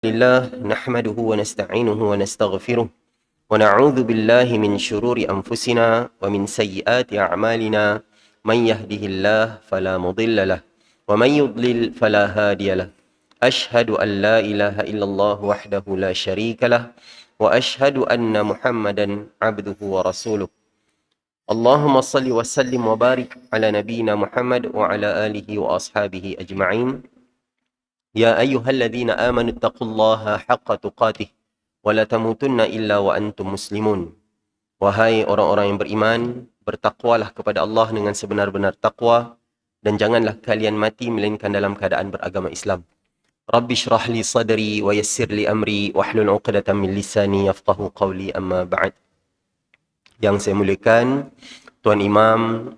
لله نحمده ونستعينه ونستغفره ونعوذ بالله من شرور أنفسنا ومن سيئات أعمالنا من يهده الله فلا مضل له ومن يضلل فلا هادي له أشهد أن لا إله إلا الله وحده لا شريك له وأشهد أن محمدا عبده ورسوله اللهم صل وسلم وبارك على نبينا محمد وعلى آله وأصحابه أجمعين يا أيها الذين آمنوا اتقوا الله حق تقاته ولا تموتن إلا وأنتم مسلمون. Wahai orang-orang yang beriman, bertakwalah kepada Allah dengan sebenar-benar takwa dan janganlah kalian mati melainkan dalam keadaan beragama Islam. Rabbi shrah li sadri wa yassir li amri wahlul 'uqdatam min lisani yafqahu qawli, amma ba'd. Yang saya muliakan Tuan Imam,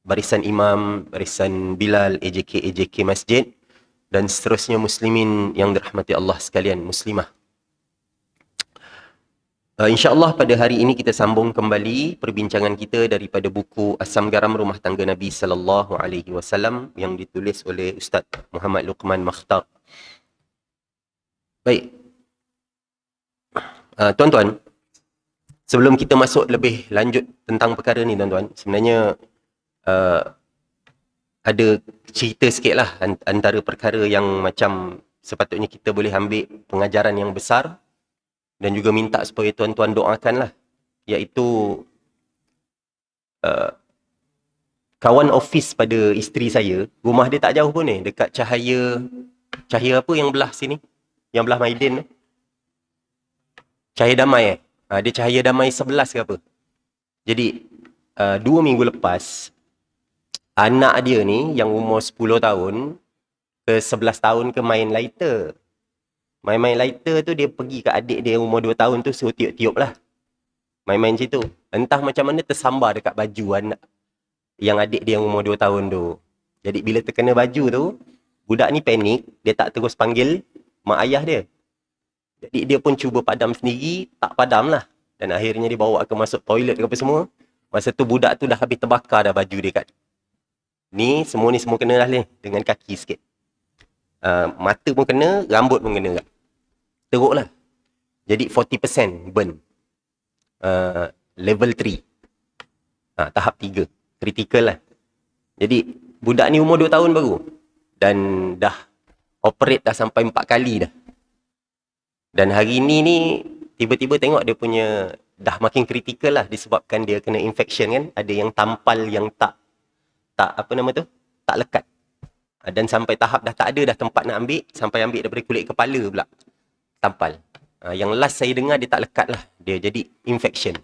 barisan Imam, barisan Bilal, AJK Masjid dan seterusnya muslimin yang dirahmati Allah sekalian, muslimah. InsyaAllah pada hari ini kita sambung kembali perbincangan kita daripada buku Asam Garam Rumah Tangga Nabi sallallahu alaihi wasallam yang ditulis oleh Ustaz Muhammad Luqman Makhtar. Baik. Tuan-tuan, sebelum kita masuk lebih lanjut tentang perkara ni tuan-tuan, sebenarnya ada cerita sikit lah antara perkara yang macam sepatutnya kita boleh ambil pengajaran yang besar dan juga minta supaya tuan-tuan doakan lah, iaitu kawan office pada isteri saya, rumah dia tak jauh pun ni, dekat Cahaya apa yang belah sini, yang belah Maidin tu, Cahaya Damai dia Cahaya Damai 11 ke apa. Jadi 2 minggu lepas, anak dia ni yang umur 10 tahun ke 11 tahun ke main lighter. Main-main lighter tu dia pergi ke adik dia yang umur 2 tahun tu, suruh tiup-tiup lah. Main-main macam tu. Entah macam mana tersambar dekat baju anak yang adik dia yang umur 2 tahun tu. Jadi bila terkena baju tu, budak ni panik, dia tak terus panggil mak ayah dia. Jadi dia pun cuba padam sendiri, tak padam lah. Dan akhirnya dia bawa ke masuk toilet ke apa semua. Masa tu budak tu dah habis terbakar dah baju dia kat. Semua kena dah ni, dengan kaki sikit. Mata pun kena, rambut pun kena kat. Teruk lah. Jadi 40% burn. Level 3. Tahap 3. Critical lah. Jadi budak ni umur 2 tahun baru. Dan dah operate dah sampai 4 kali dah. Dan hari ni tiba-tiba tengok dia punya dah makin critical lah, disebabkan dia kena infection kan. Ada yang tampal yang tak apa nama tu, tak lekat. Dan sampai tahap dah tak ada dah tempat nak ambil, sampai ambil daripada kulit kepala pula tampal. Yang last saya dengar dia tak lekat lah, dia jadi infection.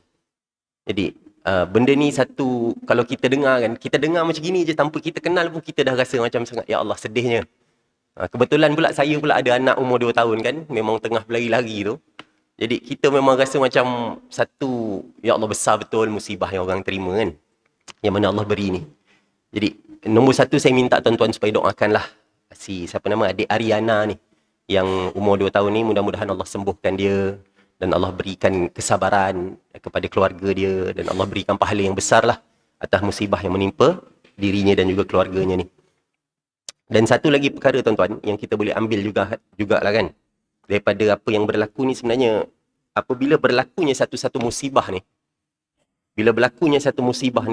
Jadi benda ni satu, kalau kita dengar kan, kita dengar macam gini je tanpa kita kenal pun kita dah rasa macam sangat, ya Allah, sedihnya. Kebetulan pula saya pula ada anak umur 2 tahun kan, memang tengah berlari-lari tu. Jadi kita memang rasa macam satu, ya Allah, besar betul musibah yang orang terima kan, yang mana Allah beri ni. Jadi nombor satu saya minta tuan-tuan supaya doakanlah siapa nama adik Ariana ni yang umur 2 tahun ni, mudah-mudahan Allah sembuhkan dia dan Allah berikan kesabaran kepada keluarga dia dan Allah berikan pahala yang besar lah atas musibah yang menimpa dirinya dan juga keluarganya ni. Dan satu lagi perkara tuan-tuan yang kita boleh ambil jugalah kan daripada apa yang berlaku ni, sebenarnya apabila berlakunya satu-satu musibah ni,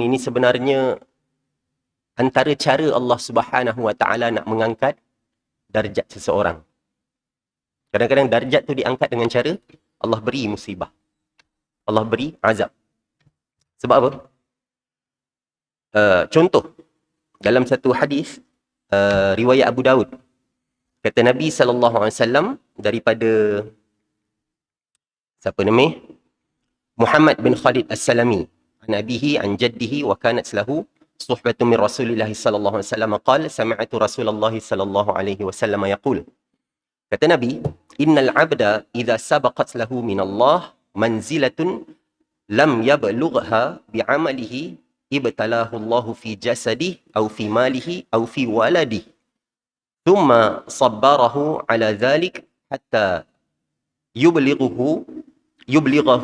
ni sebenarnya antara cara Allah Subhanahu Wa Taala nak mengangkat darjat seseorang. Kadang-kadang darjat tu diangkat dengan cara Allah beri musibah, Allah beri azab. Sebab apa? Contoh dalam satu hadis riwayat Abu Daud, kata Nabi SAW daripada siapa nama? Muhammad bin Khalid As-Salami, an abihi an jaddihi wa kanat lahu صحبة من رسول الله صلى الله عليه وسلم قال سمعت رسول الله صلى الله عليه وسلم يقول, kata Nabi, innal abda idza sabaqat lahu min Allah manzilatun lam yablugha bi'amalihi ibtalahu Allah fi jasadihi aw fi malihi aw fi waladihi thumma sabbarahu ala dhalik hatta yublighahu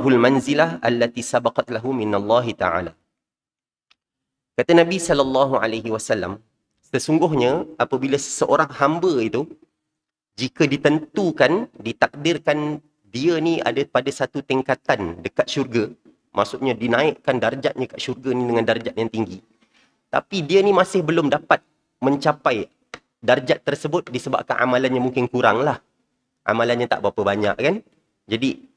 al-manzilah allati sabaqat lahu min Allah ta'ala. Kata Nabi SAW, sesungguhnya apabila seseorang hamba itu jika ditentukan, ditakdirkan dia ni ada pada satu tingkatan dekat syurga, maksudnya dinaikkan darjatnya kat syurga ni dengan darjat yang tinggi, tapi dia ni masih belum dapat mencapai darjat tersebut disebabkan amalannya mungkin kurang lah. Amalannya tak berapa banyak kan. Jadi,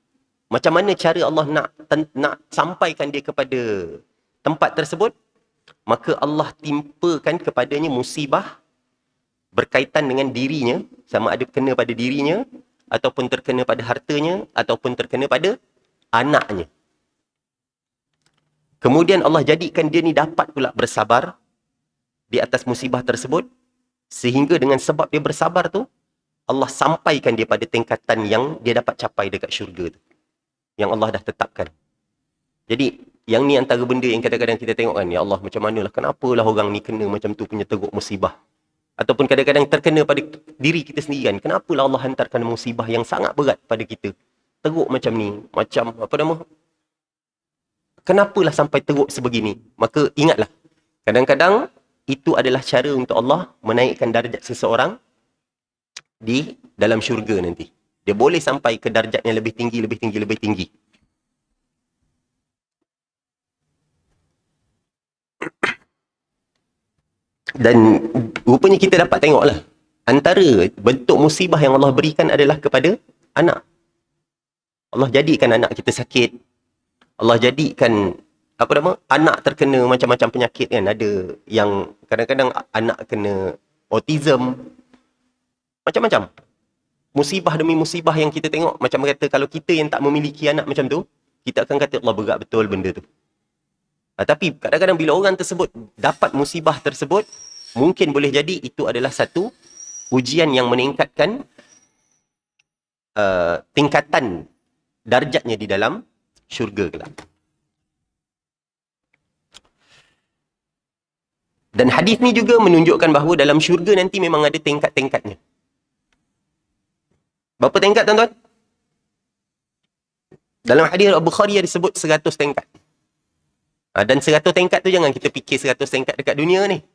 macam mana cara Allah nak sampaikan dia kepada tempat tersebut? Maka Allah timpakan kepadanya musibah berkaitan dengan dirinya, sama ada kena pada dirinya, ataupun terkena pada hartanya, ataupun terkena pada anaknya. Kemudian Allah jadikan dia ni dapat pula bersabar di atas musibah tersebut, sehingga dengan sebab dia bersabar tu, Allah sampaikan dia pada tingkatan yang dia dapat capai dekat syurga tu, yang Allah dah tetapkan. Jadi, yang ni antara benda yang kadang-kadang kita tengok kan, ya Allah, macam manalah, kenapalah orang ni kena macam tu punya teruk musibah. Ataupun kadang-kadang terkena pada diri kita sendiri kan, kenapalah Allah hantarkan musibah yang sangat berat pada kita. Teruk macam ni, macam, apa nama, kenapalah sampai teruk sebegini. Maka ingatlah, kadang-kadang itu adalah cara untuk Allah menaikkan darjat seseorang di dalam syurga nanti. Dia boleh sampai ke darjat yang lebih tinggi, lebih tinggi, lebih tinggi. Dan rupanya kita dapat tengoklah, antara bentuk musibah yang Allah berikan adalah kepada anak. Allah jadikan anak kita sakit. Allah jadikan, apa nama, anak terkena macam-macam penyakit kan. Ada yang kadang-kadang anak kena autism. Macam-macam. Musibah demi musibah yang kita tengok. Macam kata, kalau kita yang tak memiliki anak macam tu, kita akan kata, Allah, berat betul benda tu. Tapi kadang-kadang bila orang tersebut dapat musibah tersebut, mungkin boleh jadi itu adalah satu ujian yang meningkatkan tingkatan darjatnya di dalam syurga kelak. Dan hadis ni juga menunjukkan bahawa dalam syurga nanti memang ada tingkat-tingkatnya. Berapa tingkat, tuan-tuan? Dalam hadis Al-Bukhari disebut 100 tingkat. Dan 100 tingkat tu jangan kita fikir 100 tingkat dekat dunia ni.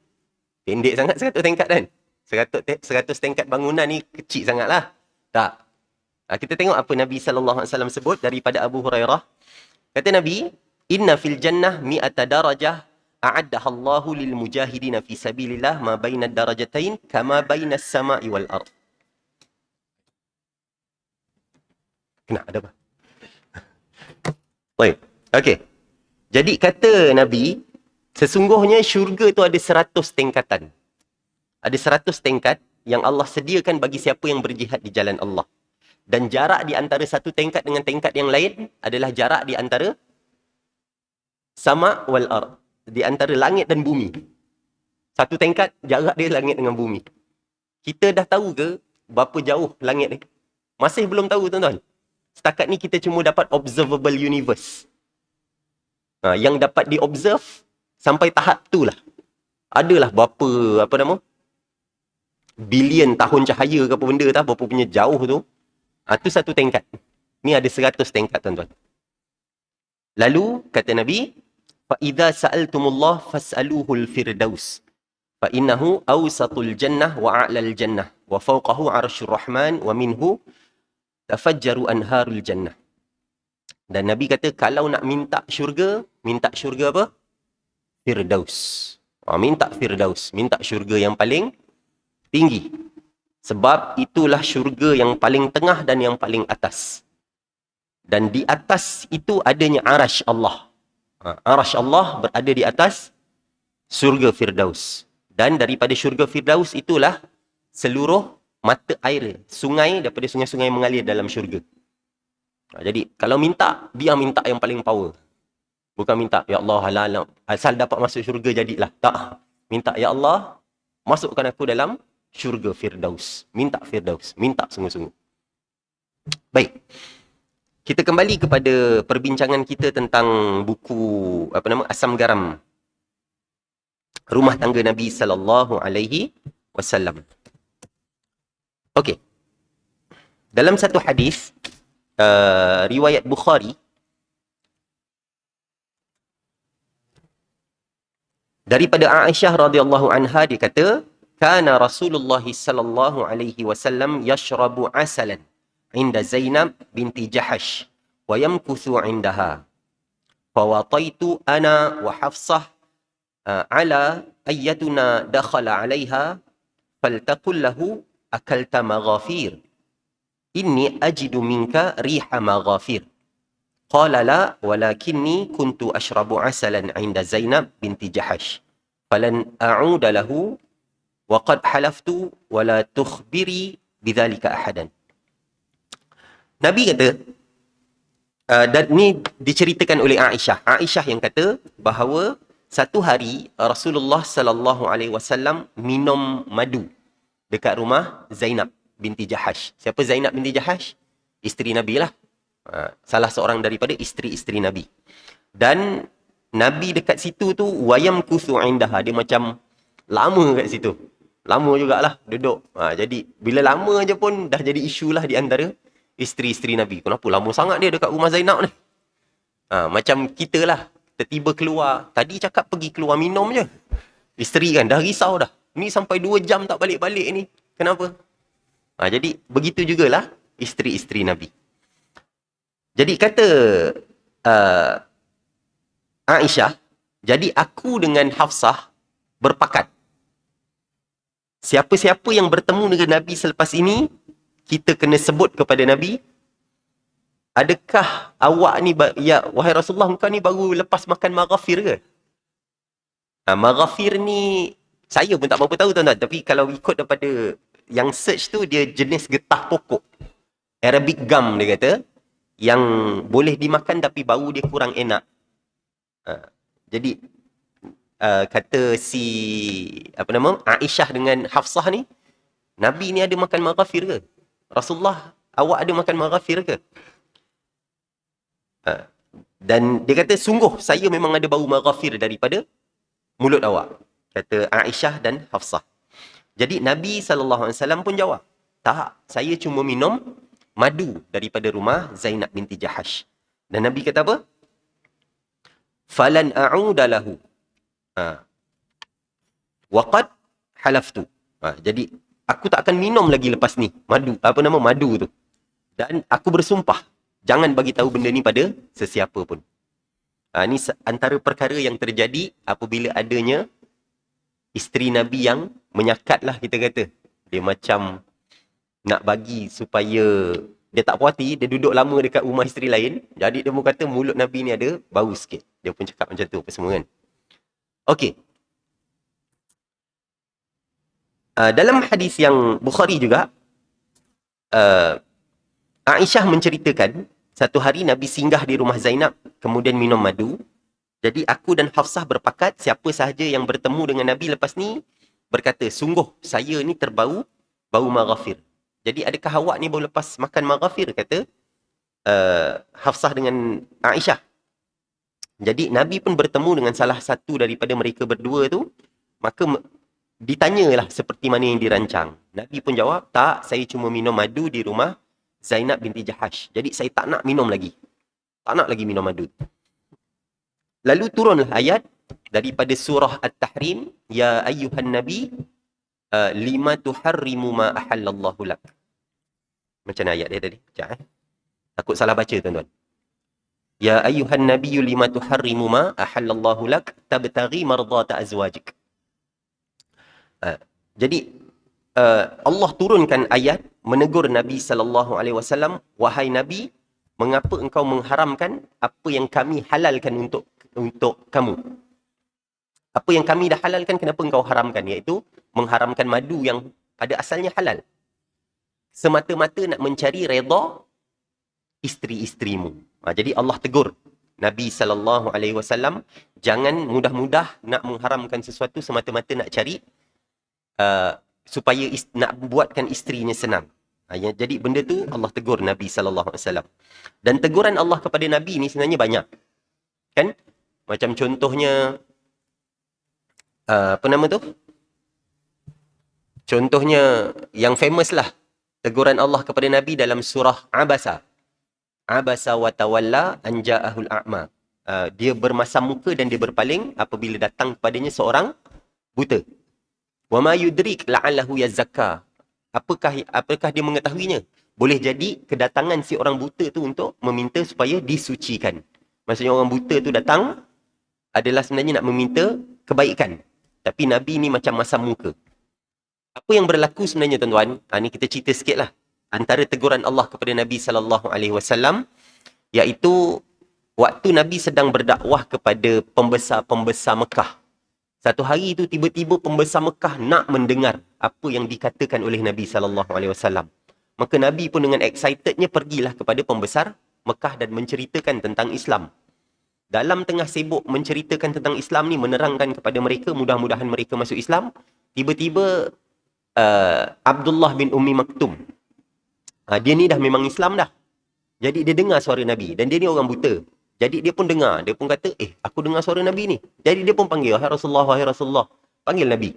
Pendek sangat 100 tingkat kan. 100 tingkat bangunan ni kecil sangatlah. Tak. Kita tengok apa Nabi SAW sebut daripada Abu Hurairah. Kata Nabi, inna fil jannah mi'ata darajah a'addaha Allahu lil mujahidina fi sabilillah ma baina darajatain kama baina as-sama'i wal ard. Kena ada apa? Baik. Okey. Jadi kata Nabi, sesungguhnya syurga tu ada 100 tingkatan. Ada 100 tingkat yang Allah sediakan bagi siapa yang berjihad di jalan Allah. Dan jarak di antara satu tingkat dengan tingkat yang lain adalah jarak di antara sama wal ard. Di antara langit dan bumi. Satu tingkat, jarak dia langit dengan bumi. Kita dah tahu ke berapa jauh langit ni? Masih belum tahu, tuan-tuan. Setakat ni kita cuma dapat observable universe. Yang dapat diobserve sampai tahap tu lah. Adalah berapa, apa nama, bilion tahun cahaya ke apa benda tak, berapa punya jauh tu. Tu satu tingkat. Ni ada 100 tingkat, tuan-tuan. Lalu, kata Nabi, فَإِذَا سَأَلْتُمُ اللَّهِ فَاسْأَلُوهُ الْفِرْدَوْسِ فَإِنَّهُ أَوْسَطُ الْجَنَّةِ وَأَعْلَى الْجَنَّةِ وَفَوْقَهُ عَرْشُ الرَّحْمَنِ وَمِنْهُ تَفَجَّرُ أَنْهَارُ الْجَنَّةِ. Dan Nabi kata, kalau nak minta syurga apa? Firdaus. Minta Firdaus. Minta syurga yang paling tinggi. Sebab itulah syurga yang paling tengah dan yang paling atas. Dan di atas itu adanya arash Allah. Arash Allah berada di atas syurga Firdaus. Dan daripada syurga Firdaus itulah seluruh mata air, sungai daripada sungai-sungai mengalir dalam syurga. Jadi, kalau minta, biar minta yang paling power. Bukan minta, ya Allah, halal, asal dapat masuk syurga jadilah. Tak. Minta, ya Allah, masukkan aku dalam syurga Firdaus. Minta Firdaus. Minta sungguh-sungguh. Baik. Kita kembali kepada perbincangan kita tentang buku, apa nama, Asam Garam. Rumah tangga Nabi SAW. Okey. Dalam satu hadis, riwayat Bukhari, daripada Aisyah radhiyallahu anha, dia kata kana Rasulullah sallallahu alaihi wasallam yashrabu asalan inda Zainab binti Jahash wa yamkuthu indaha. Fawataitu ana wa Hafsah ala ayyatuna dakhala alaiha faltaqul lahu akalta maghafir inni ajidu minka riha maghafir. Qala la walakinni kuntu ashrabu asalan 'inda Zainab binti Jahash falan a'uda lahu wa qad halaftu wa la tukhbiri bidzalika ahadan. Nabi kata, dan ni diceritakan oleh Aisyah. Aisyah yang kata bahawa satu hari Rasulullah sallallahu alaihi wasallam minum madu dekat rumah Zainab binti Jahash. Siapa Zainab binti Jahash? Isteri Nabi lah. Salah seorang daripada isteri-isteri Nabi. Dan Nabi dekat situ tu wayam kuthu indaha. Dia macam lama kat situ. Lama jugalah duduk. Jadi bila lama je pun dah jadi isu lah di antara isteri-isteri Nabi. Kenapa lama sangat dia dekat rumah Zainab ni? Macam kita lah. Tiba-tiba keluar. Tadi cakap pergi keluar minum je. Isteri kan dah risau dah. Ni sampai 2 jam tak balik-balik ni. Kenapa? Jadi begitu jugalah isteri-isteri Nabi. Jadi kata Aisyah, jadi aku dengan Hafsah berpakat. Siapa-siapa yang bertemu dengan Nabi selepas ini, kita kena sebut kepada Nabi, adakah awak ni, ya wahai Rasulullah, engkau ni baru lepas makan maghafir ke? Maghafir ni, saya pun tak berapa tahu tuan-tuan. Tapi kalau ikut daripada yang search tu, dia jenis getah pokok. Arabic gum dia kata. Yang boleh dimakan tapi bau dia kurang enak. Jadi, kata si, Aisyah dengan Hafsah ni, Nabi ni ada makan maghafir ke? Rasulullah, awak ada makan maghafir ke? Dan dia kata, sungguh saya memang ada bau maghafir daripada mulut awak. Kata Aisyah dan Hafsah. Jadi Nabi SAW pun jawab, tak, saya cuma minum madu daripada rumah Zainab binti Jahash. Dan Nabi kata apa? Falan a'uda lahu. Waqad halaftu. Jadi aku tak akan minum lagi lepas ni madu, madu tu. Dan aku bersumpah, jangan bagi tahu benda ni pada sesiapa pun. Ni antara perkara yang terjadi apabila adanya isteri Nabi yang menyakat lah, kita kata. Dia macam nak bagi supaya dia tak puas hati, dia duduk lama dekat rumah isteri lain. Jadi dia pun kata mulut Nabi ni ada bau sikit. Dia pun cakap macam tu apa semua kan. Okey. Dalam hadis yang Bukhari juga, Aisyah menceritakan, satu hari Nabi singgah di rumah Zainab, kemudian minum madu. Jadi aku dan Hafsah berpakat, siapa sahaja yang bertemu dengan Nabi lepas ni, berkata, sungguh saya ni terbau bau maghafir. Jadi adakah awak ni baru lepas makan maghafir? Kata Hafsah dengan Aisyah. Jadi Nabi pun bertemu dengan salah satu daripada mereka berdua tu. Maka ditanyalah seperti mana yang dirancang. Nabi pun jawab, tak, saya cuma minum madu di rumah Zainab binti Jahash. Jadi saya tak nak minum lagi. Tak nak lagi minum madu. Lalu turunlah ayat daripada surah At-Tahrim, ya ayyuhan nabi lima tuharrimu ma ahallallahu lak. Macam ayat dia tadi? Sekejap, takut salah baca tuan-tuan. Ya ayyuhan nabiyyu lima tuharrimu ma ahallallahu lak tabtaghi mardata azwajik. Jadi Allah turunkan ayat menegur Nabi SAW, wahai Nabi, mengapa engkau mengharamkan apa yang kami halalkan untuk kamu? Apa yang kami dah halalkan, kenapa engkau haramkan? Iaitu mengharamkan madu yang pada asalnya halal. Semata-mata nak mencari redha isteri-isterimu. Jadi Allah tegur Nabi SAW, jangan mudah-mudah nak mengharamkan sesuatu semata-mata nak cari supaya nak buatkan isterinya senang. Jadi benda tu Allah tegur Nabi SAW. Dan teguran Allah kepada Nabi ni sebenarnya banyak. Kan? Macam contohnya, contohnya yang famous lah, teguran Allah kepada Nabi dalam surah Abasa. Abasa wa tawalla an ja'ahul a'ma. Dia bermasam muka dan dia berpaling apabila datang kepadanya seorang buta. Wa ma yudrik la'allahu yazakka. Apakah dia mengetahuinya? Boleh jadi kedatangan si orang buta tu untuk meminta supaya disucikan. Maksudnya orang buta tu datang adalah sebenarnya nak meminta kebaikan. Tapi Nabi ni macam masam muka. Apa yang berlaku sebenarnya tuan-tuan? Ni kita cerita sikit lah. Antara teguran Allah kepada Nabi SAW, iaitu waktu Nabi sedang berdakwah kepada pembesar-pembesar Mekah. Satu hari itu tiba-tiba pembesar Mekah nak mendengar apa yang dikatakan oleh Nabi SAW. Maka Nabi pun dengan excitednya pergilah kepada pembesar Mekah dan menceritakan tentang Islam. Dalam tengah sibuk menceritakan tentang Islam ni, menerangkan kepada mereka, mudah-mudahan mereka masuk Islam, tiba-tiba Abdullah bin Ummi Maktum, dia ni dah memang Islam dah. Jadi dia dengar suara Nabi dan dia ni orang buta. Jadi dia pun dengar, dia pun kata, aku dengar suara Nabi ni. Jadi dia pun panggil, wahai Rasulullah, wahai Rasulullah. Panggil Nabi.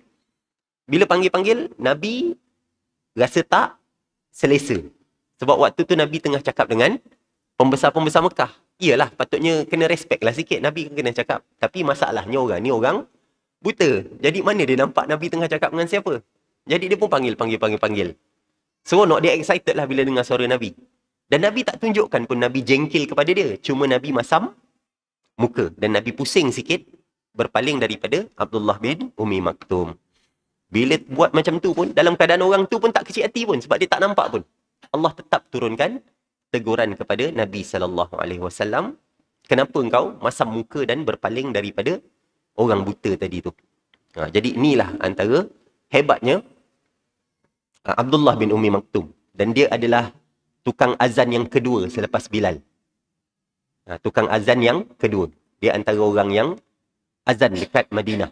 Bila panggil-panggil, Nabi rasa tak selesa. Sebab waktu tu Nabi tengah cakap dengan pembesar-pembesar Mekah. Iyalah, patutnya kena respect lah sikit. Nabi kena cakap. Tapi masalahnya orang ni orang buta. Jadi mana dia nampak Nabi tengah cakap dengan siapa? Jadi dia pun panggil. Seronok, dia excited lah bila dengar suara Nabi. Dan Nabi tak tunjukkan pun Nabi jengkil kepada dia. Cuma Nabi masam muka. Dan Nabi pusing sikit, berpaling daripada Abdullah bin Ummi Maktum. Bila buat macam tu pun, dalam keadaan orang tu pun tak kecil hati pun. Sebab dia tak nampak pun. Allah tetap turunkan teguran kepada Nabi SAW. Kenapa engkau masam muka dan berpaling daripada orang buta tadi tu? Jadi inilah antara hebatnya Abdullah bin Ummi Maktum. Dan dia adalah tukang azan yang kedua selepas Bilal. Tukang azan yang kedua. Dia antara orang yang azan dekat Madinah.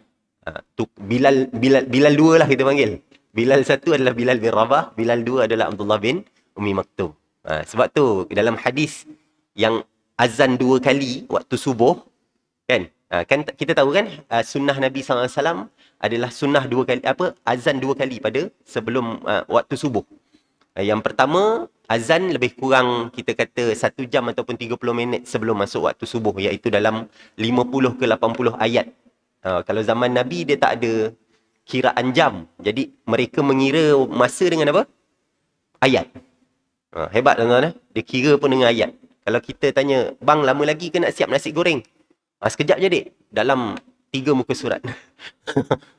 Bilal dua lah kita panggil. Bilal satu adalah Bilal bin Rabah. Bilal dua adalah Abdullah bin Ummi Maktum. Sebab tu dalam hadis yang azan 2 kali waktu subuh, kan kita tahu kan, sunnah Nabi SAW adalah sunnah 2 kali, azan 2 kali pada sebelum waktu subuh. Yang pertama, azan lebih kurang kita kata 1 jam ataupun 30 minit sebelum masuk waktu subuh, iaitu dalam 50 ke 80 ayat. Kalau zaman Nabi dia tak ada kiraan jam. Jadi mereka mengira masa dengan apa? Ayat. Hebat tuan-tuan. Dia kira pun dengan ayat. Kalau kita tanya, bang lama lagi ke nak siap nasi goreng? Sekejap je dek. Dalam 3 muka surat.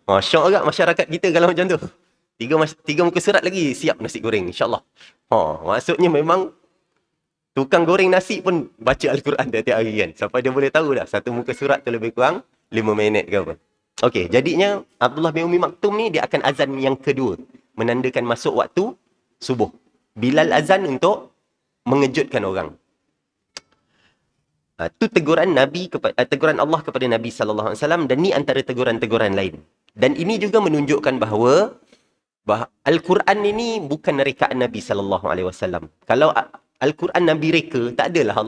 Syok agak masyarakat kita kalau macam tu. 3 muka surat lagi siap nasi goreng, insyaAllah. Maksudnya memang tukang goreng nasi pun baca Al-Quran tiap hari kan. Sampai dia boleh tahu dah 1 muka surat tu lebih kurang 5 minit ke apa. Okey, jadinya Abdullah bin Ummi Maktum ni dia akan azan yang kedua, menandakan masuk waktu subuh. Bilal azan untuk mengejutkan orang. Itu teguran teguran Allah kepada Nabi SAW, dan ni antara teguran-teguran lain. Dan ini juga menunjukkan bahawa Al-Quran ini bukan rekaan Nabi SAW. Kalau Al-Quran Nabi reka, tak adalah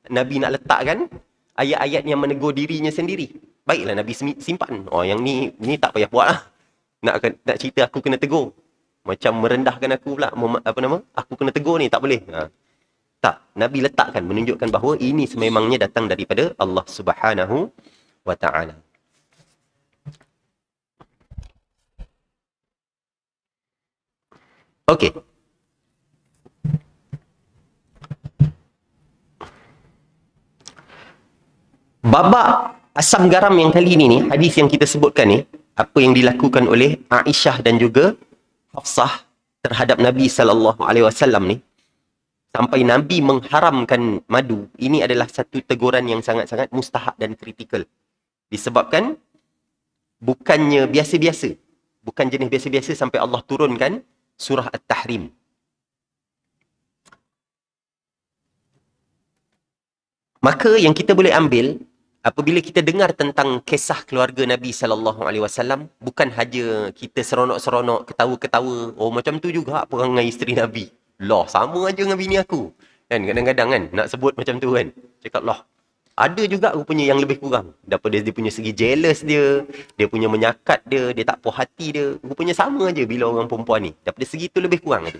Nabi nak letakkan ayat-ayat yang menegur dirinya sendiri. Baiklah Nabi simpan. Yang ni tak payah buat lah. Nak cerita aku kena tegur. Macam merendahkan aku pula. Aku kena tegur ni, tak boleh. Tak. Nabi letakkan, menunjukkan bahawa ini sememangnya datang daripada Allah Subhanahu wa ta'ala. Okey. Babak asam garam yang kali ini, hadis yang kita sebutkan ni, apa yang dilakukan oleh Aisyah dan juga Hafsah terhadap Nabi SAW ni, sampai Nabi mengharamkan madu, ini adalah satu teguran yang sangat-sangat mustahak dan kritikal. Disebabkan bukannya biasa-biasa, bukan jenis biasa-biasa sampai Allah turunkan surah At-Tahrim. Maka yang kita boleh ambil apabila kita dengar tentang kisah keluarga Nabi SAW, bukan saja kita seronok-seronok, ketawa-ketawa, macam tu juga perangai isteri Nabi. Lah, sama aja dengan bini aku. Kan kadang-kadang kan nak sebut macam tu kan. Cakap lah, ada juga rupanya yang lebih kurang. Daripada dia punya segi jealous dia punya menyakat dia tak puas hati dia. Rupanya sama aja bila orang perempuan ni. Daripada segi tu lebih kurang ada.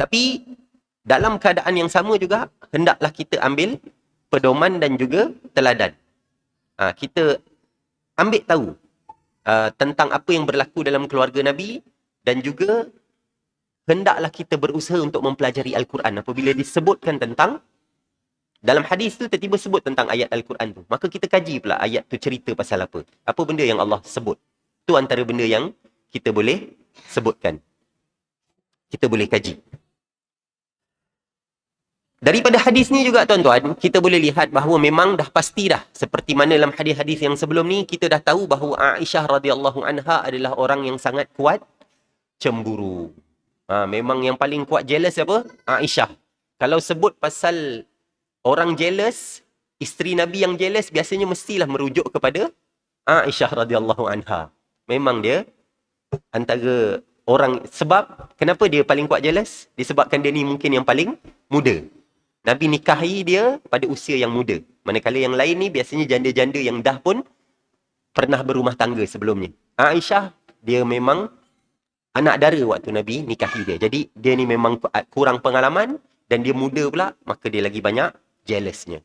Tapi dalam keadaan yang sama juga, hendaklah kita ambil pedoman dan juga teladan. Kita ambil tahu tentang apa yang berlaku dalam keluarga Nabi, dan juga hendaklah kita berusaha untuk mempelajari Al-Quran. Apabila disebutkan tentang, dalam hadis tu tiba-tiba sebut tentang ayat Al-Quran tu, maka kita kaji pula ayat tu cerita pasal apa. Apa benda yang Allah sebut. Tu antara benda yang kita boleh sebutkan. Kita boleh kaji. Daripada hadis ni juga tuan-tuan, kita boleh lihat bahawa memang dah pasti dah. Seperti mana dalam hadis-hadis yang sebelum ni, kita dah tahu bahawa Aisyah radhiyallahu anha adalah orang yang sangat kuat cemburu. Memang yang paling kuat jealous apa? Aisyah. Kalau sebut pasal orang jealous, isteri Nabi yang jealous, biasanya mestilah merujuk kepada Aisyah radhiyallahu anha. Memang dia antara orang, sebab kenapa dia paling kuat jealous? Disebabkan dia ni mungkin yang paling muda. Nabi nikahi dia pada usia yang muda. Manakala yang lain ni biasanya janda-janda yang dah pun pernah berumah tangga sebelumnya. Aisyah, dia memang anak dara waktu Nabi nikahi dia. Jadi dia ni memang kurang pengalaman dan dia muda pula, maka dia lagi banyak jealousnya.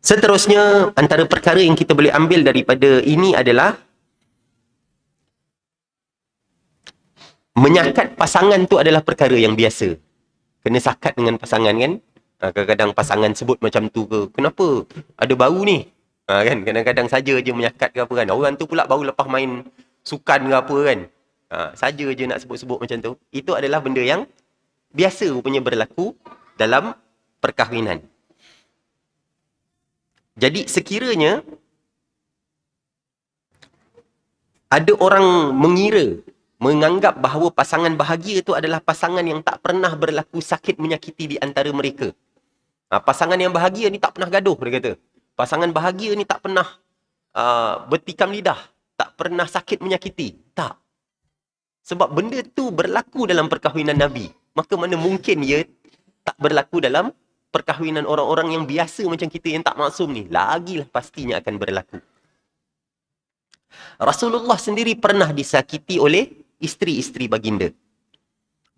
Seterusnya, antara perkara yang kita boleh ambil daripada ini adalah menyakat pasangan tu adalah perkara yang biasa. Kena sakat dengan pasangan kan. Kadang-kadang pasangan sebut macam tu ke, kenapa ada bau ni? Kan? Kadang-kadang saja je menyakat ke apa kan. Orang tu pula baru lepas main sukan ke apa kan. Saja je nak sebut-sebut macam tu. Itu adalah benda yang biasa rupanya berlaku dalam perkahwinan. Jadi sekiranya ada orang menganggap bahawa pasangan bahagia itu adalah pasangan yang tak pernah berlaku sakit menyakiti di antara mereka. Pasangan yang bahagia ni tak pernah gaduh, dia kata. Pasangan bahagia ni tak pernah bertikam lidah, tak pernah sakit menyakiti. Tak. Sebab benda tu berlaku dalam perkahwinan Nabi. Maka mana mungkin ia tak berlaku dalam perkahwinan orang-orang yang biasa macam kita yang tak maksum ni. Lagilah pastinya akan berlaku. Rasulullah sendiri pernah disakiti oleh isteri-isteri baginda.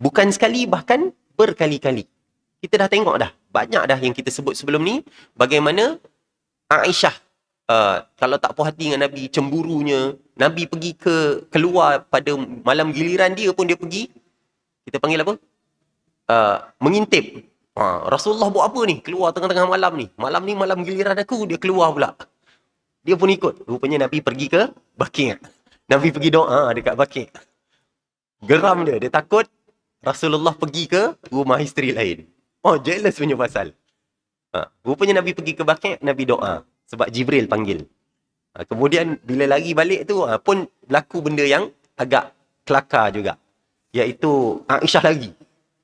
Bukan sekali, bahkan berkali-kali. Kita dah tengok dah. Banyak dah yang kita sebut sebelum ni. Bagaimana Aisyah, kalau tak puas hati dengan Nabi, cemburunya. Nabi pergi keluar pada malam giliran dia pun dia pergi. Kita panggil apa? Mengintip. Rasulullah buat apa ni? Keluar tengah-tengah malam ni. Malam ni malam giliran aku, dia keluar pula. Dia pun ikut. Rupanya Nabi pergi ke Baqi'. Nabi pergi doa dekat Baqi'. Geram dia. Dia takut Rasulullah pergi ke rumah isteri lain. Jealous punya pasal. Rupanya Nabi pergi ke Baqi', Nabi doa. Sebab Jibril panggil. Kemudian bila lagi balik tu pun berlaku benda yang agak kelakar juga. Iaitu Aisyah lagi.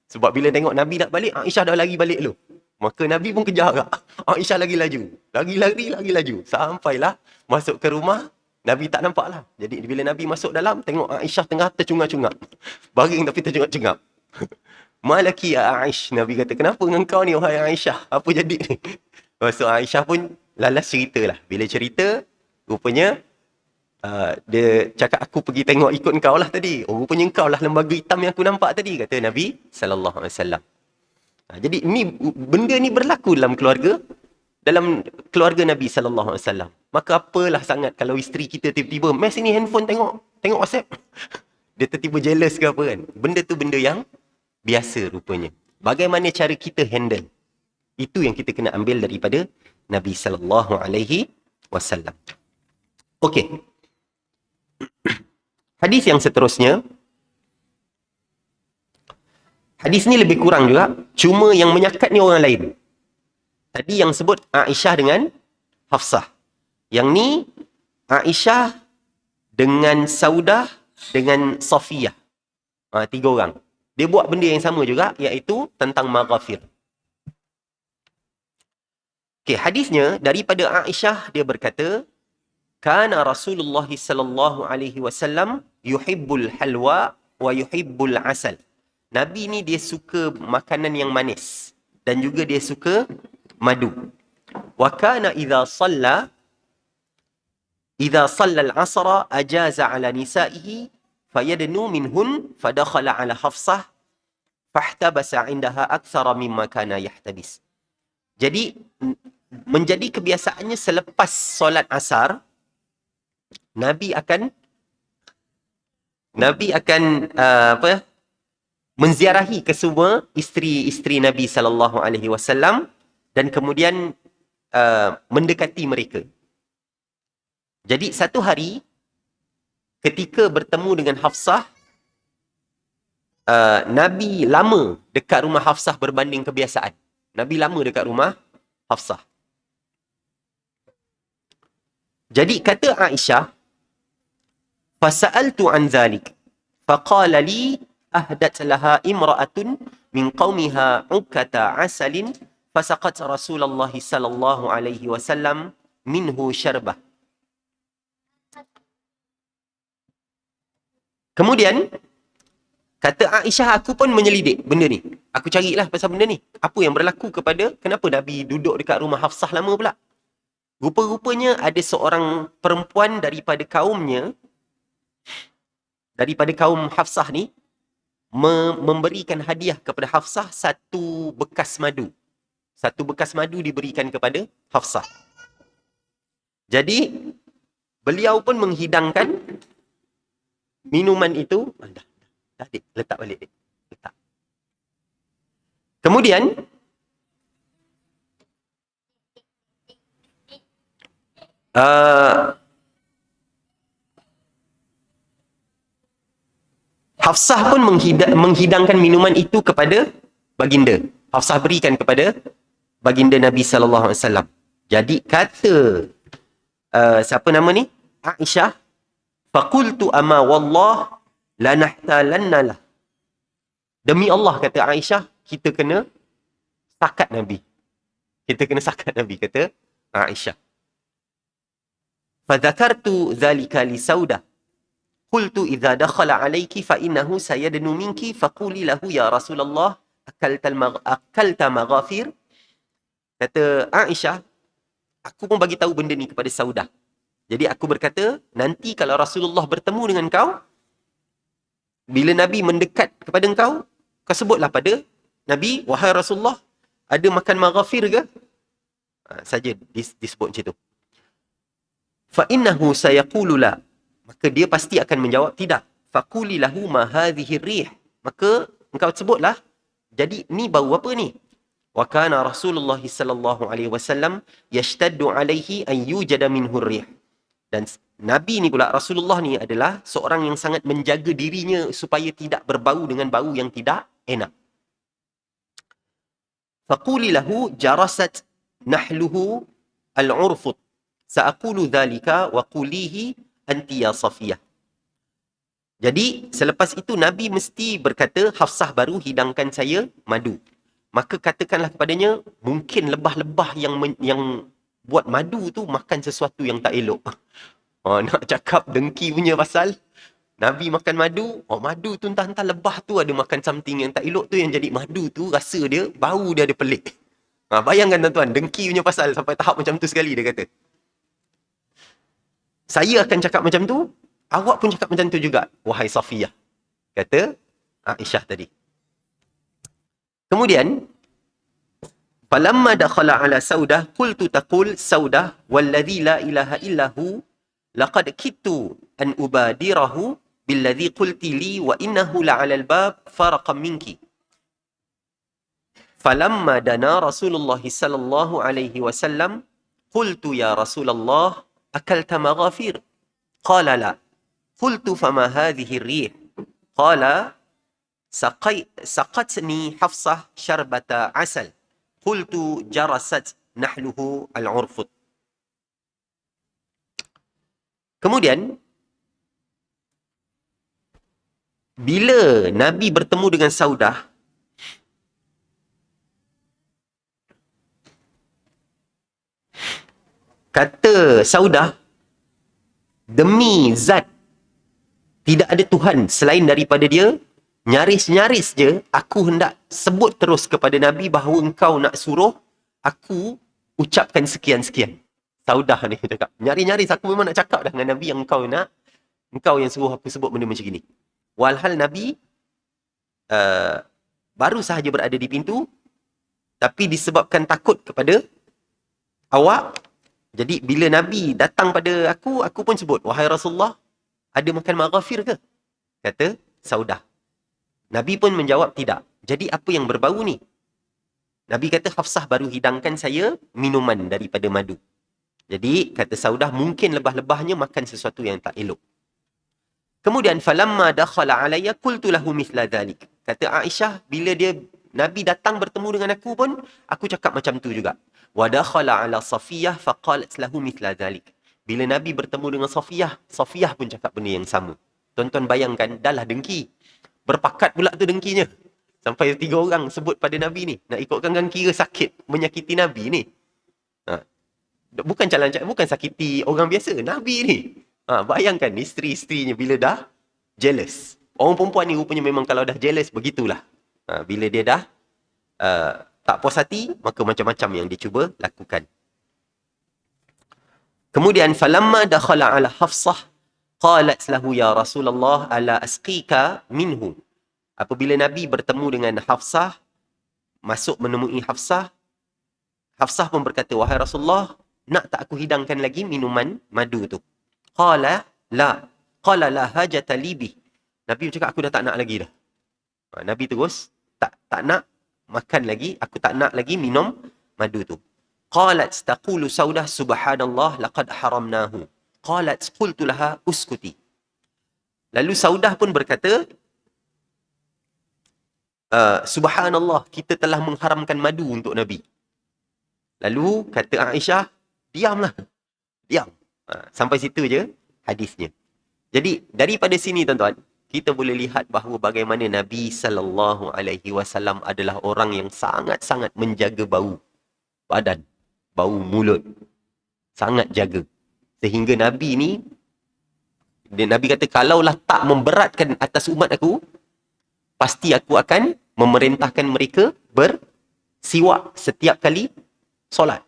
Sebab bila tengok Nabi nak balik, Aisyah dah lagi balik dulu. Maka Nabi pun kejar agak. Aisyah lagi laju. Lagi laju. Sampailah masuk ke rumah, Nabi tak nampak lah. Jadi bila Nabi masuk dalam, tengok Aisyah tengah tercungap-cungap. Baring tapi tercungap-cungap. Malaki ya Aish. Nabi kata, kenapa dengan kau ni wahai Aisyah? Apa jadi ni? So Aisyah pun lalas cerita lah. Bila cerita, rupanya dia cakap, aku pergi tengok ikut kau lah tadi. Rupanya kau lah lembaga hitam yang aku nampak tadi, kata Nabi SAW. Jadi benda ni berlaku dalam keluarga Nabi SAW. Maka apalah sangat kalau isteri kita tiba-tiba, "Mes sini handphone tengok WhatsApp." Dia tiba-tiba jealous ke apa kan. Benda tu benda yang biasa rupanya. Bagaimana cara kita handle? Itu yang kita kena ambil daripada Nabi SAW. Okey. Hadis yang seterusnya. Hadis ni lebih kurang juga. Cuma yang menyakat ni orang lain. Tadi yang sebut Aisyah dengan Hafsah. Yang ni Aisyah dengan Saudah dengan Safiyah. 3 orang. Dia buat benda yang sama juga, iaitu tentang maghafir. Okey, hadisnya daripada Aisyah, dia berkata, kana Rasulullah sallallahu alaihi wasallam yuhibbul halwa wa yuhibbul asal. Nabi ni dia suka makanan yang manis dan juga dia suka madu. Wa kana idza salla al-'asra ajaza 'ala nisa'ihi fayadnu minhun fadakhala 'ala Hafsah fahtabasa indaha aktsara mimma kana yahtabis. Jadi menjadi kebiasaannya selepas solat asar, Nabi akan menziarahi ke semua isteri-isteri Nabi sallallahu alaihi wasallam dan kemudian mendekati mereka. Jadi satu hari ketika bertemu dengan Hafsah, Nabi lama dekat rumah Hafsah berbanding kebiasaan. Nabi lama dekat rumah Hafsah. Jadi kata Aisyah, fasa'altu an dhalik faqala li ahdat laha imra'atun min qaumiha ukata asalin fasaqat Rasulullah sallallahu alaihi wasallam minhu syarbah. Kemudian kata Aisyah, aku pun menyelidik benda ni. Aku carilah pasal benda ni. Apa yang berlaku kenapa Nabi duduk dekat rumah Hafsah lama pula? Rupa-rupanya ada seorang perempuan daripada kaum Hafsah ni, memberikan hadiah kepada Hafsah satu bekas madu. Satu bekas madu diberikan kepada Hafsah. Jadi, beliau pun menghidangkan minuman itu. Dah, dik, letak balik, dik. Letak. Kemudian, Hafsah pun menghidangkan minuman itu kepada baginda. Hafsah berikan kepada baginda Nabi sallallahu alaihi wasallam. Jadi kata siapa nama ni? Aisyah, faqultu ama wallah lanahtalanna lah. Demi Allah, kata Aisyah, kita kena sakat Nabi. Kita kena sakat Nabi, kata Aisyah. Fadzakartu dzalika li Saudah. Qultu idza dakhala alayki fa innahu sayadnu minki faquli lahu ya Rasulullah akalta maghafir. Kata Aisyah, aku pun bagi tahu benda ni kepada Saudah. Jadi aku berkata, nanti kalau Rasulullah bertemu dengan kau, bila Nabi mendekat kepada engkau, kau sebutlah pada Nabi, wahai Rasulullah, ada makan maghafir ke? Saja disebut macam tu. Fa innahu sayaqulu la. Maka dia pasti akan menjawab tidak. Faquli lahu ma hadhihi rih. Maka engkau sebutlah, jadi ni bau apa ni? Wa kana Rasulullah sallallahu alaihi wasallam yashtaddu alaihi an yujada minhu rih. Dan Nabi ni pula, Rasulullah ni adalah seorang yang sangat menjaga dirinya supaya tidak berbau dengan bau yang tidak enak. Faquli lahu jarasat nahluhu al-urfut. Sa'aqulu dhalika wa qulihi anti ya Safiyah. Jadi, selepas itu Nabi mesti berkata, Hafsah baru hidangkan saya madu. Maka katakanlah kepadanya, mungkin lebah-lebah yang buat madu tu makan sesuatu yang tak elok. Nak cakap dengki punya pasal Nabi makan madu, madu tu entah-entah lebah tu ada makan something yang tak elok tu, yang jadi madu tu rasa dia, bau dia ada pelik. Bayangkan tuan-tuan, dengki punya pasal sampai tahap macam tu sekali dia kata. Saya akan cakap macam tu, awak pun cakap macam tu juga, wahai Safiyah. Kata Aisyah tadi. Kemudian, falamma dakhala ala Saudah, qultu taqul Saudah, walladhi la ilaha illahu, laqad kittu an ubadirahu, billadhi qulti li, wa innahu la'ala al-bab, faraqam minki. Falamma dana Rasulullah sallallahu alaihi wasallam, qultu ya Rasulullah, أكلت مغافير؟ قال لا. قلت فما هذه الريح؟ قال سقتني حفصة شربة عسل. قلت جرست نحله العرفط. Kemudian, bila Nabi bertemu dengan Saudah, kata Saudah, demi zat tidak ada Tuhan selain daripada dia, nyaris-nyaris je aku hendak sebut terus kepada Nabi bahawa engkau nak suruh aku ucapkan sekian-sekian. Saudah ni cakap, nyaris-nyaris aku memang nak cakap dah dengan Nabi yang engkau yang suruh aku sebut benda macam ni. Walhal Nabi baru sahaja berada di pintu, tapi disebabkan takut kepada awak, jadi bila Nabi datang pada aku pun sebut, wahai Rasulullah, ada makan maghafir ke? Kata Saudah. Nabi pun menjawab tidak. Jadi apa yang berbau ni? Nabi kata Hafsah baru hidangkan saya minuman daripada madu. Jadi kata Saudah, mungkin lebah-lebahnya makan sesuatu yang tak elok. Kemudian falamma dakhala alayya qultu lahu mithla dhalik. Kata Aisyah, bila Nabi datang bertemu dengan aku pun, aku cakap macam tu juga. Wa dakhala ala Safiyah faqalat lahu mithla dhalik. Bila Nabi bertemu dengan Safiyah pun cakap benda yang sama. Tuan-tuan bayangkan, dah lah dengki. Berpakat pula tu dengkinya. Sampai 3 orang sebut pada Nabi ni. Nak ikutkan kan kira sakit menyakiti Nabi ni. Bukan sakiti orang biasa, Nabi ni. Bayangkan isteri-isterinya bila dah jealous. Orang perempuan ni rupanya memang kalau dah jealous, begitulah. Bila dia dah tak puas hati, maka macam-macam yang dia cuba lakukan. Kemudian, falamma dakhala ala Hafsah, qalat lahu ya Rasulullah, ala asqika minhu. Apabila Nabi bertemu dengan Hafsah, masuk menemui Hafsah, Hafsah pun berkata, wahai Rasulullah, nak tak aku hidangkan lagi minuman madu tu? Qala la. Qala la hajata li bih. Nabi cakap, aku dah tak nak lagi dah. Nabi terus tak nak makan lagi, aku tak nak lagi minum madu tu. Qalat taqulu Saudah subhanallah laqad haramnahu. Qalat qultu laha uskuti. Lalu Saudah pun berkata, subhanallah, kita telah mengharamkan madu untuk Nabi. Lalu kata Aisyah, diamlah. Diam. Sampai situ je hadisnya. Jadi daripada sini tuan-tuan, kita boleh lihat bahawa bagaimana Nabi SAW adalah orang yang sangat-sangat menjaga bau badan, bau mulut. Sangat jaga. Sehingga Nabi ni, Nabi kata, kalaulah tak memberatkan atas umat aku, pasti aku akan memerintahkan mereka bersiwak setiap kali solat.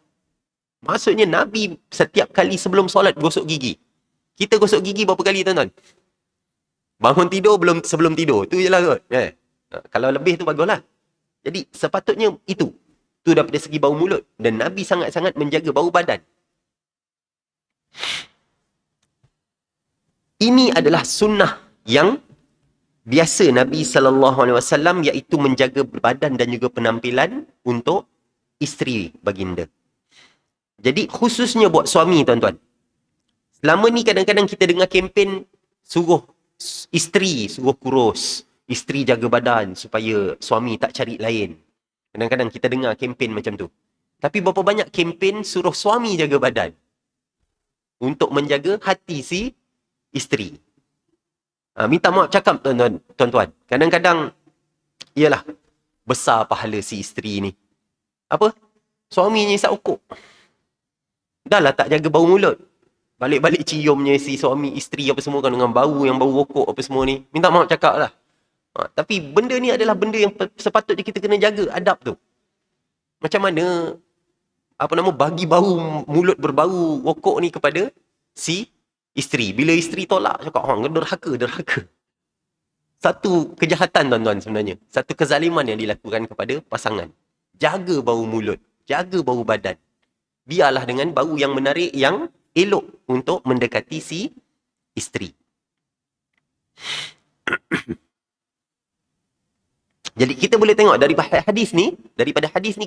Maksudnya Nabi setiap kali sebelum solat gosok gigi. Kita gosok gigi berapa kali tuan-tuan? Bangun tidur sebelum tidur. Tu je lah kot. Kalau lebih tu baguslah. Jadi sepatutnya itu. Tu daripada segi bau mulut. Dan Nabi sangat-sangat menjaga bau badan. Ini adalah sunnah yang biasa Nabi SAW, iaitu menjaga badan dan juga penampilan untuk isteri baginda. Jadi khususnya buat suami tuan-tuan. Selama ni kadang-kadang kita dengar kempen suruh isteri suruh kurus, isteri jaga badan supaya suami tak cari lain. Kadang-kadang kita dengar kempen macam tu. Tapi berapa banyak kempen suruh suami jaga badan untuk menjaga hati si isteri. Minta maaf cakap tuan-tuan. Kadang-kadang ialah besar pahala si isteri ni. Apa? Suaminya isap okok. Dah lah tak jaga bau mulut. Balik-balik ciumnya si suami, isteri apa semua kan dengan bau yang bau rokok apa semua ni. Minta maaf cakap lah. Tapi benda ni adalah benda yang sepatutnya kita kena jaga adab tu. Macam mana bagi bau mulut berbau rokok ni kepada si isteri. Bila isteri tolak cakap, derhaka. Satu kejahatan tuan-tuan sebenarnya. Satu kezaliman yang dilakukan kepada pasangan. Jaga bau mulut, jaga bau badan. Biarlah dengan bau yang menarik, yang elok untuk mendekati si isteri. Jadi kita boleh tengok daripada hadis ni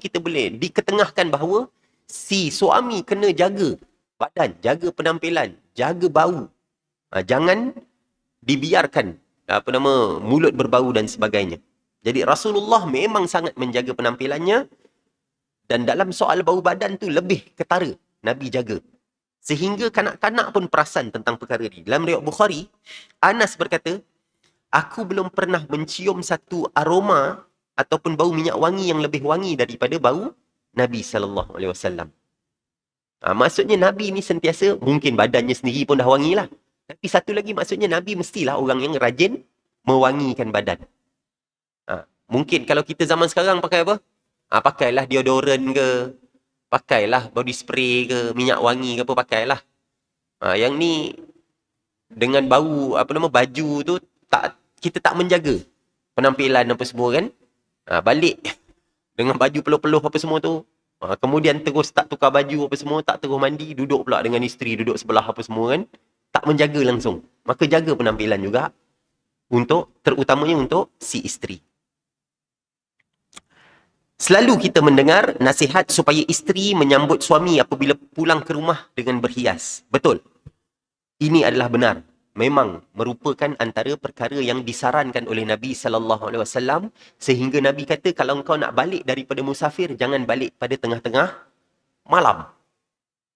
kita boleh diketengahkan bahawa si suami kena jaga badan, jaga penampilan, jaga bau. Jangan dibiarkan mulut berbau dan sebagainya. Jadi Rasulullah memang sangat menjaga penampilannya. Dan dalam soal bau badan tu lebih ketara Nabi jaga. Sehingga kanak-kanak pun perasan tentang perkara ini. Dalam riwayat Bukhari, Anas berkata, aku belum pernah mencium satu aroma ataupun bau minyak wangi yang lebih wangi daripada bau Nabi SAW. Maksudnya Nabi ni sentiasa, mungkin badannya sendiri pun dah wangi lah. Tapi satu lagi maksudnya Nabi mestilah orang yang rajin mewangikan badan. Mungkin kalau kita zaman sekarang pakai apa? Pakailah deodorant ke, pakailah body spray ke, minyak wangi ke apa, pakailah. Yang ni dengan bau baju tu kita tak menjaga penampilan apa semua kan. Balik dengan baju peluh-peluh apa semua tu. Kemudian terus tak tukar baju apa semua, tak terus mandi, duduk pula dengan isteri, duduk sebelah apa semua kan. Tak menjaga langsung. Maka jaga penampilan juga terutamanya untuk si isteri. Selalu kita mendengar nasihat supaya isteri menyambut suami apabila pulang ke rumah dengan berhias. Betul. Ini adalah benar. Memang merupakan antara perkara yang disarankan oleh Nabi SAW, sehingga Nabi kata kalau engkau nak balik daripada musafir, jangan balik pada tengah-tengah malam.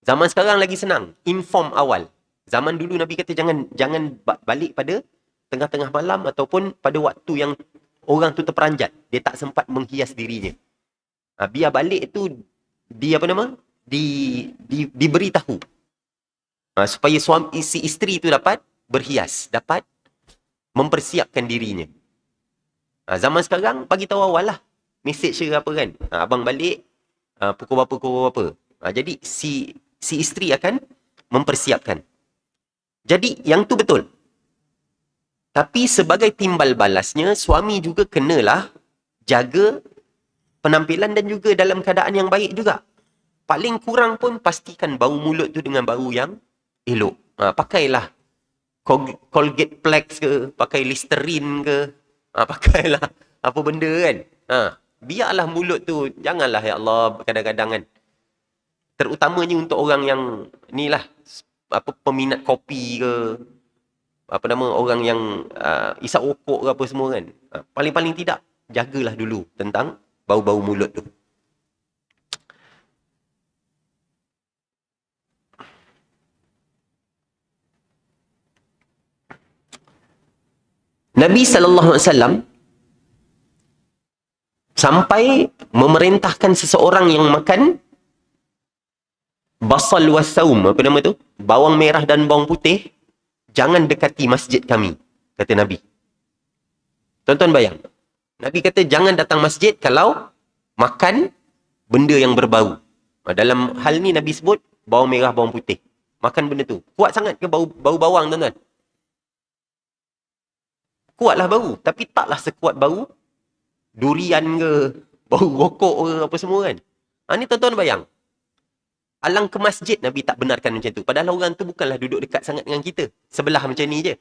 Zaman sekarang lagi senang, inform awal. Zaman dulu Nabi kata jangan balik pada tengah-tengah malam ataupun pada waktu yang orang tu terperanjat, dia tak sempat menghias dirinya. Biar balik tu diberitahu. Supaya si isteri tu dapat berhias, dapat mempersiapkan dirinya. Zaman sekarang bagi tahu awal lah. Mesej ke apa kan. Abang balik pukul berapa. Jadi si isteri akan mempersiapkan. Jadi yang tu betul. Tapi sebagai timbal balasnya, suami juga kenalah jaga penampilan dan juga dalam keadaan yang baik juga. Paling kurang pun pastikan bau mulut tu dengan bau yang elok. Pakailah Colgate Plex ke, pakai Listerine ke, pakailah apa benda kan. Biarlah mulut tu, janganlah ya Allah kadang-kadang kan. Terutamanya untuk orang yang ni lah, peminat kopi ke, orang yang isap rokok ke apa semua kan. Paling-paling tidak, jagalah dulu tentang bau-bau mulut tu. Nabi SAW sampai memerintahkan seseorang yang makan basal wasaum, apa nama tu? Bawang merah dan bawang putih, jangan dekati masjid kami, kata Nabi. Tuan-tuan bayang. Nabi kata jangan datang masjid kalau makan benda yang berbau. Dalam hal ni Nabi sebut bawang merah, bawang putih. Makan benda tu. Kuat sangat ke bau bawang, tuan-tuan? Kuatlah bau, tapi taklah sekuat bau durian ke, bau rokok ke, apa semua kan. Ni tuan-tuan bayang. Alang ke masjid Nabi tak benarkan macam tu. Padahal orang tu bukanlah duduk dekat sangat dengan kita. Sebelah macam ni je.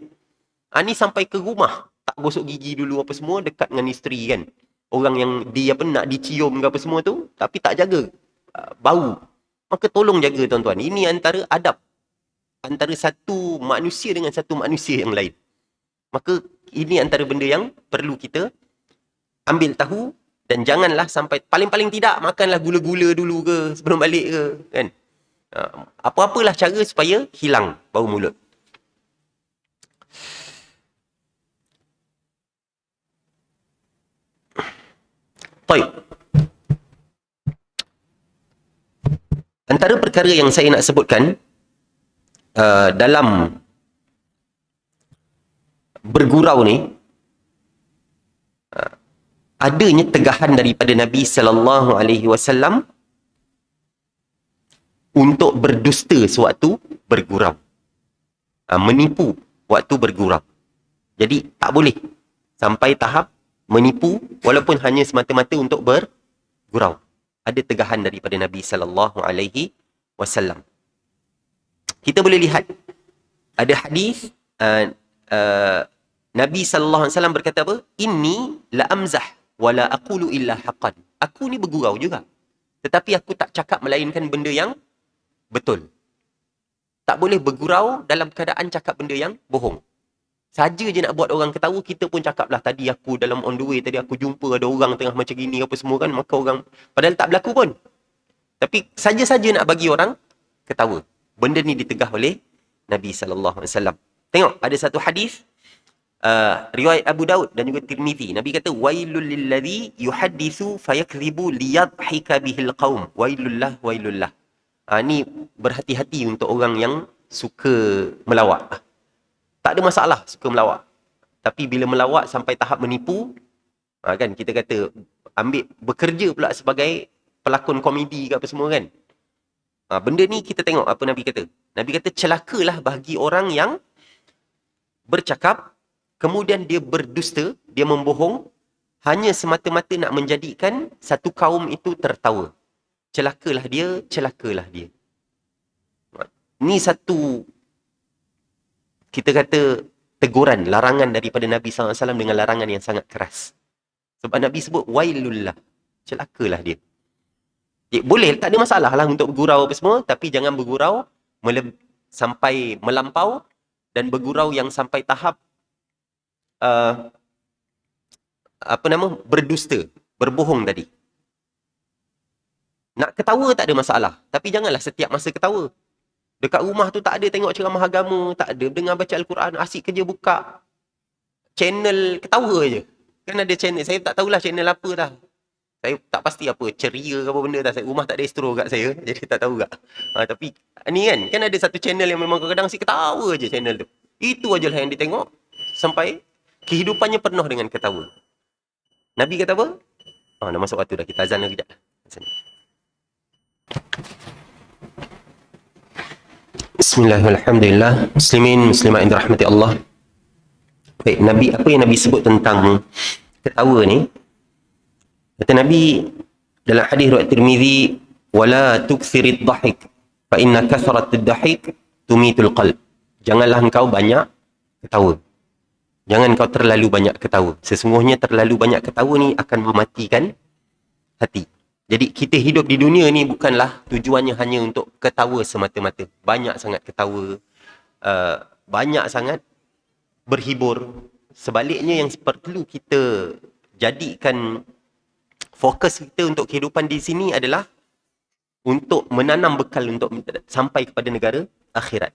Ni sampai ke rumah, tak gosok gigi dulu apa semua, dekat dengan isteri kan. Orang yang nak dicium ke apa semua tu, tapi tak jaga bau. Maka tolong jaga tuan-tuan. Ini antara adab antara satu manusia dengan satu manusia yang lain. Maka ini antara benda yang perlu kita ambil tahu, dan janganlah sampai, paling-paling tidak makanlah gula-gula dulu ke sebelum balik ke kan. Apa-apalah cara supaya hilang bau mulut. Baik. Antara perkara yang saya nak sebutkan dalam bergurau ni, adanya tegahan daripada Nabi sallallahu alaihi wasallam untuk berdusta sewaktu bergurau. Menipu waktu bergurau. Jadi tak boleh sampai tahap menipu walaupun hanya semata-mata untuk bergurau. Ada tegahan daripada Nabi sallallahu alaihi wasallam. Kita boleh lihat ada hadis Nabi sallallahu alaihi wasallam berkata apa? Inni la amzah wa la aqulu illa haqqan. Aku ni bergurau juga, tetapi aku tak cakap melainkan benda yang betul. Tak boleh bergurau dalam keadaan cakap benda yang bohong. Saja je nak buat orang ketawa, kita pun cakap lah, tadi aku dalam on the way, tadi aku jumpa ada orang tengah macam gini apa semua kan, maka orang, padahal tak berlaku pun. Tapi saja-saja nak bagi orang ketawa. Benda ni ditegah oleh Nabi sallallahu alaihi wasallam. Tengok, ada satu hadis riwayat Abu Daud dan juga Tirmizi. Nabi kata wailul lilladzi yuhadditsu fayakdzibu liyadhhika bihil qaum. Wailullah. Ni berhati-hati untuk orang yang suka melawak. Tak ada masalah suka melawak. Tapi bila melawak sampai tahap menipu, kan kita kata bekerja pula sebagai pelakon komedi ke apa semua kan. Benda ni kita tengok apa Nabi kata. Nabi kata celakalah bagi orang yang bercakap, kemudian dia berdusta, dia membohong hanya semata-mata nak menjadikan satu kaum itu tertawa. Celakalah dia, celakalah dia. Ni satu, kita kata, teguran, larangan daripada Nabi SAW dengan larangan yang sangat keras. Sebab Nabi sebut, wailullah, celakalah dia. Boleh, tak ada masalah lah untuk bergurau apa semua, tapi jangan bergurau sampai melampau, dan bergurau yang sampai tahap berdusta, berbohong tadi. Nak ketawa tak ada masalah, tapi janganlah setiap masa ketawa. Dekat rumah tu tak ada tengok ceramah agama, tak ada dengar baca Al-Quran, asyik kerja buka channel ketawa je. Kan ada channel, saya tak tahulah channel apa dah. Saya tak pasti apa, ceria ke apa benda dah. Rumah tak ada astro kat saya, jadi tak tahu tak. Tapi ni kan ada satu channel yang memang kadang-kadang asyik ketawa je channel tu. Itu ajalah yang ditengok sampai kehidupannya penuh dengan ketawa. Nabi kata apa? Dah masuk waktu dah, kita azan lagi sekejap. Bismillahirrahmanirrahim. Muslimin, muslimat yang dirahmati Allah. Baik, Nabi, apa yang Nabi sebut tentang ketawa ni? Kata Nabi dalam hadis riwayat Tirmizi, wala tuksirid dhahik fa inna kasratid dhahik tumitul qalb. Janganlah engkau banyak ketawa. Jangan engkau terlalu banyak ketawa. Sesungguhnya terlalu banyak ketawa ni akan mematikan hati. Jadi kita hidup di dunia ni bukanlah tujuannya hanya untuk ketawa semata-mata. Banyak sangat ketawa, banyak sangat berhibur. Sebaliknya yang perlu kita jadikan fokus kita untuk kehidupan di sini adalah untuk menanam bekal untuk sampai kepada negara akhirat.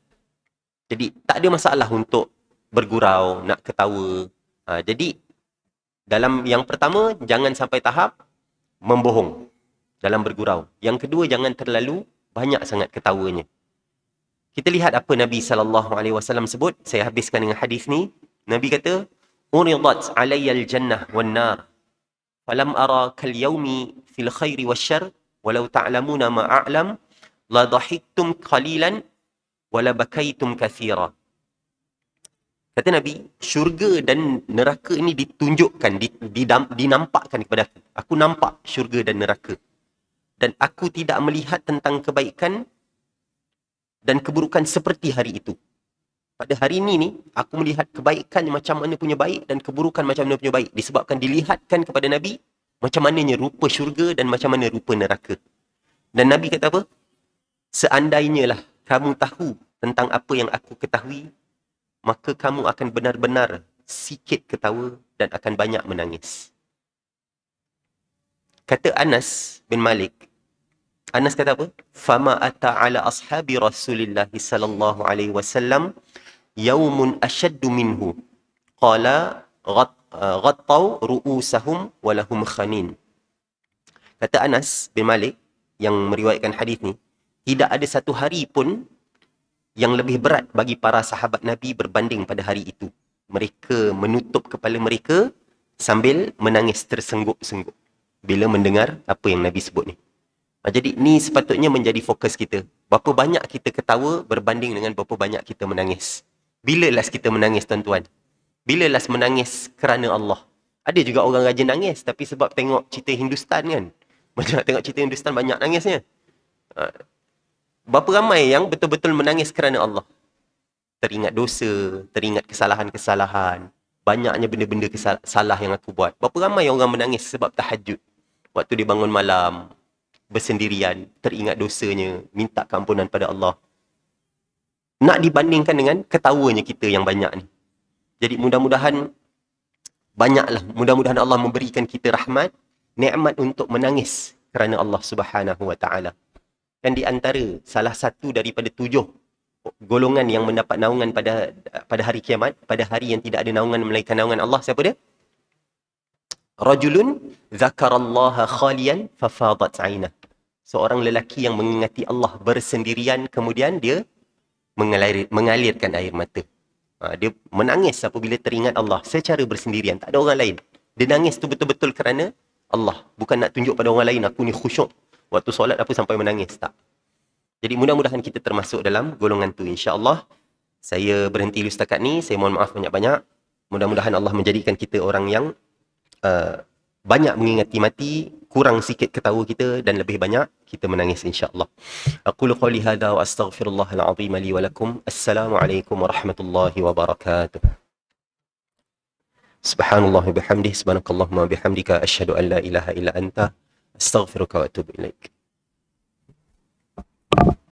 Jadi tak ada masalah untuk bergurau, nak ketawa. Jadi dalam yang pertama, jangan sampai tahap membohong dalam bergurau. Yang kedua, jangan terlalu banyak sangat ketawanya. Kita lihat apa Nabi SAW sebut. Saya habiskan dengan hadis ni. Nabi kata, uridat alayyal jannah wan nar falam ara kal yaumi fil khairi wasyarr walau ta'lamuna ma a'lam la dhahiktum qalilan wala bakaitum katsira. Kata Nabi, syurga dan neraka ini ditunjukkan, dinampakkan kepada aku. Aku nampak syurga dan neraka. Dan aku tidak melihat tentang kebaikan dan keburukan seperti hari itu. Pada hari ini aku melihat kebaikan macam mana punya baik dan keburukan macam mana punya baik. Disebabkan dilihatkan kepada Nabi macam mananya rupa syurga dan macam mana rupa neraka. Dan Nabi kata apa? Seandainya lah kamu tahu tentang apa yang aku ketahui, maka kamu akan benar-benar sikit ketawa dan akan banyak menangis. Kata Anas bin Malik, Anas kata apa? Fama ata ala ashabi Rasulillah sallallahu alaihi wasallam yaumun ashaddu minhu. Qala ghattau ru'usahum walahum khanin. Kata Anas bin Malik yang meriwayatkan hadis ni, tidak ada satu hari pun yang lebih berat bagi para sahabat Nabi berbanding pada hari itu. Mereka menutup kepala mereka sambil menangis tersengguk-sengguk bila mendengar apa yang Nabi sebut ni. Jadi ni sepatutnya menjadi fokus kita. Berapa banyak kita ketawa berbanding dengan berapa banyak kita menangis. Bila last kita menangis, tuan-tuan? Bila last menangis kerana Allah? Ada juga orang rajin nangis, tapi sebab tengok cerita Hindustan kan. Macam tengok cerita Hindustan banyak nangisnya. Berapa ramai yang betul-betul menangis kerana Allah? Teringat dosa, teringat kesalahan-kesalahan. Banyaknya benda-benda salah yang aku buat. Berapa ramai orang menangis sebab tahajud? Waktu dia bangun malam, bersendirian, teringat dosanya, minta keampunan pada Allah. Nak dibandingkan dengan ketawanya kita yang banyak ni. Jadi mudah-mudahan mudah-mudahan Allah memberikan kita rahmat, nikmat untuk menangis kerana Allah Subhanahu wa taala. Dan di antara salah satu daripada 7 golongan yang mendapat naungan pada hari kiamat, pada hari yang tidak ada naungan melainkan naungan Allah, siapa dia? Rajulun zakarallaha khalian fafadat 'ainah. Seorang lelaki yang mengingati Allah bersendirian, kemudian dia mengalirkan air mata. Dia menangis apabila teringat Allah secara bersendirian, tak ada orang lain. Dia nangis tu betul-betul kerana Allah, bukan nak tunjuk pada orang lain aku ni khusyuk waktu solat apa sampai menangis, tak. Jadi mudah-mudahan kita termasuk dalam golongan tu, insya-Allah. Saya berhenti dulu setakat ni, saya mohon maaf banyak-banyak. Mudah-mudahan Allah menjadikan kita orang yang banyak mengingati mati, kurang sikit ketawa kita dan lebih banyak kita menangis insya-Allah. Aqulu qawli hadha wa astaghfirullahal azim li wa lakum. Assalamualaikum warahmatullahi wabarakatuh. Subhanallah wa bihamdihi subhanakallahumma wa bihamdika asyhadu an la ilaha illa anta astaghfiruka wa atubu ilaik.